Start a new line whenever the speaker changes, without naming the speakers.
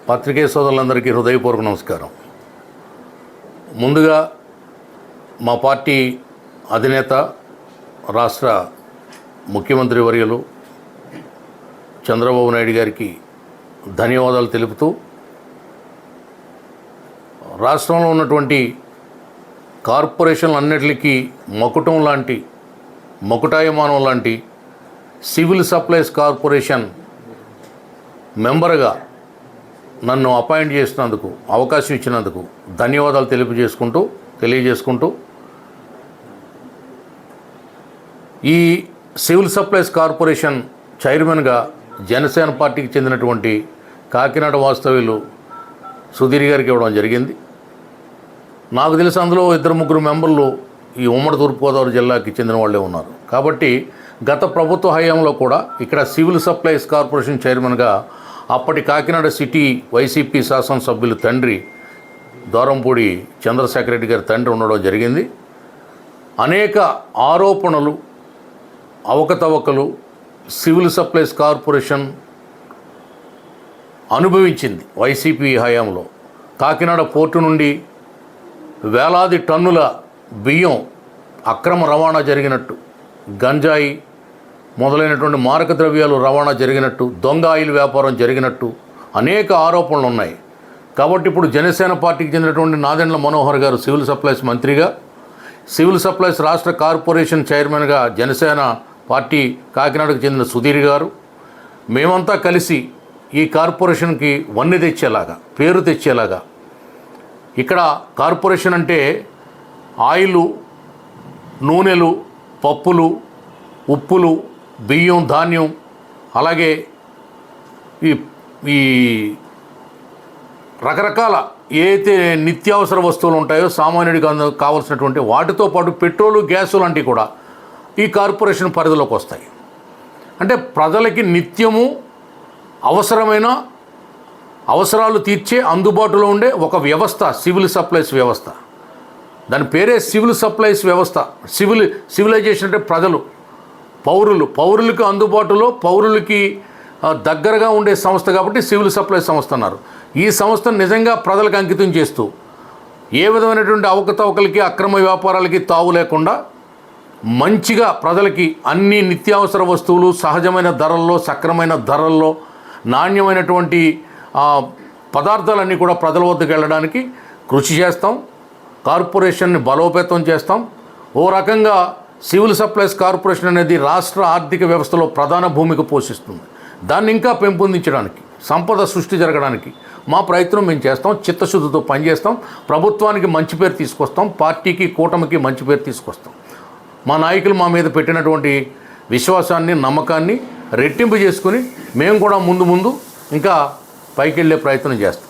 పత్రికే సోదరులందరికీ హృదయపూర్వక నమస్కారం. ముందుగా మా పార్టీ అధినేత రాష్ట్ర ముఖ్యమంత్రి వర్యులు చంద్రబాబు నాయుడు గారికి ధన్యవాదాలు తెలుపుతూ, రాష్ట్రంలో ఉన్నటువంటి కార్పొరేషన్లన్నిటికీ మకుటాయమానం లాంటి సివిల్ సప్లైస్ కార్పొరేషన్ మెంబర్గా నన్ను అపాయింట్ చేసినందుకు, అవకాశం ఇచ్చినందుకు ధన్యవాదాలు తెలియజేసుకుంటూ ఈ సివిల్ సప్లైస్ కార్పొరేషన్ చైర్మన్గా జనసేన పార్టీకి చెందినటువంటి కాకినాడ వాస్తవ్యులు సుధీర్ గారికి ఇవ్వడం జరిగింది. నాకు తెలిసి అందులో 2-3 మెంబర్లు ఈ ఉమ్మడి తూర్పుగోదావరి జిల్లాకి చెందిన వాళ్ళే ఉన్నారు. కాబట్టి గత ప్రభుత్వ హయాంలో కూడా ఇక్కడ సివిల్ సప్లైస్ కార్పొరేషన్ చైర్మన్గా అప్పటి కాకినాడ సిటీ వైసీపీ శాసనసభ్యులు తండ్రి దూరంపూడి చంద్రశేఖర్ రెడ్డి గారి తండ్రి ఉండడం జరిగింది. అనేక ఆరోపణలు, అవకతవకలు సివిల్ సప్లైస్ కార్పొరేషన్ అనుభవించింది వైసీపీ హయాంలో. కాకినాడ పోర్టు నుండి వేలాది టన్నుల బియ్యం అక్రమ రవాణా జరిగినట్టు, గంజాయి మొదలైనటువంటి మారక ద్రవ్యాలు రవాణా జరిగినట్టు, దొంగ ఆయిల్ వ్యాపారం జరిగినట్టు అనేక ఆరోపణలు ఉన్నాయి. కాబట్టి ఇప్పుడు జనసేన పార్టీకి చెందినటువంటి నాదెండ్ల మనోహర్ గారు సివిల్ సప్లైస్ మంత్రిగా, సివిల్ సప్లైస్ రాష్ట్ర కార్పొరేషన్ చైర్మన్గా జనసేన పార్టీ కాకినాడకు చెందిన సుధీర్ గారు, మేమంతా కలిసి ఈ కార్పొరేషన్కి వన్నె తెచ్చేలాగా, పేరు తెచ్చేలాగా, ఇక్కడ కార్పొరేషన్ అంటే ఆయిలు, నూనెలు, పప్పులు, ఉప్పులు, బియ్యం, ధాన్యం, అలాగే ఈ రకరకాల ఏదైతే నిత్యావసర వస్తువులు ఉంటాయో సామాన్యుడికి కావాల్సినటువంటి వాటితో పాటు పెట్రోలు, గ్యాసు లాంటివి కూడా ఈ కార్పొరేషన్ పరిధిలోకి వస్తాయి. అంటే ప్రజలకి నిత్యము అవసరాలు తీర్చే అందుబాటులో ఉండే ఒక వ్యవస్థ సివిల్ సప్లైస్ వ్యవస్థ. దాని పేరే సివిల్ సప్లైస్ వ్యవస్థ. సివిలైజేషన్ అంటే ప్రజలు, పౌరులకు అందుబాటులో, పౌరులకి దగ్గరగా ఉండే సంస్థ కాబట్టి సివిల్ సప్లైస్ సంస్థ అన్నారు. ఈ సంస్థను నిజంగా ప్రజలకు అంకితం చేస్తూ ఏ విధమైనటువంటి అవకతవకలకి, అక్రమ వ్యాపారాలకి తావు లేకుండా మంచిగా ప్రజలకి అన్ని నిత్యావసర వస్తువులు సహజమైన ధరల్లో, సక్రమైన ధరల్లో, నాణ్యమైనటువంటి పదార్థాలన్నీ కూడా ప్రజల వద్దకు వెళ్ళడానికి కృషి చేస్తాం. కార్పొరేషన్ని బలోపేతం చేస్తాం. ఓ రకంగా సివిల్ సప్లైస్ కార్పొరేషన్ అనేది రాష్ట్ర ఆర్థిక వ్యవస్థలో ప్రధాన భూమిక పోషిస్తుంది. దాన్ని ఇంకా పెంపొందించడానికి, సంపద సృష్టి జరగడానికి మా ప్రయత్నం మేము చేస్తాం. చిత్తశుద్ధితో పనిచేస్తాం. ప్రభుత్వానికి మంచి పేరు తీసుకొస్తాం. పార్టీకి, కూటమికి మంచి పేరు తీసుకొస్తాం. మా నాయకులు మా మీద పెట్టినటువంటి విశ్వాసాన్ని, నమ్మకాన్ని రెట్టింపు చేసుకుని మేము కూడా ముందు ఇంకా పైకి వెళ్ళే ప్రయత్నం చేస్తాం.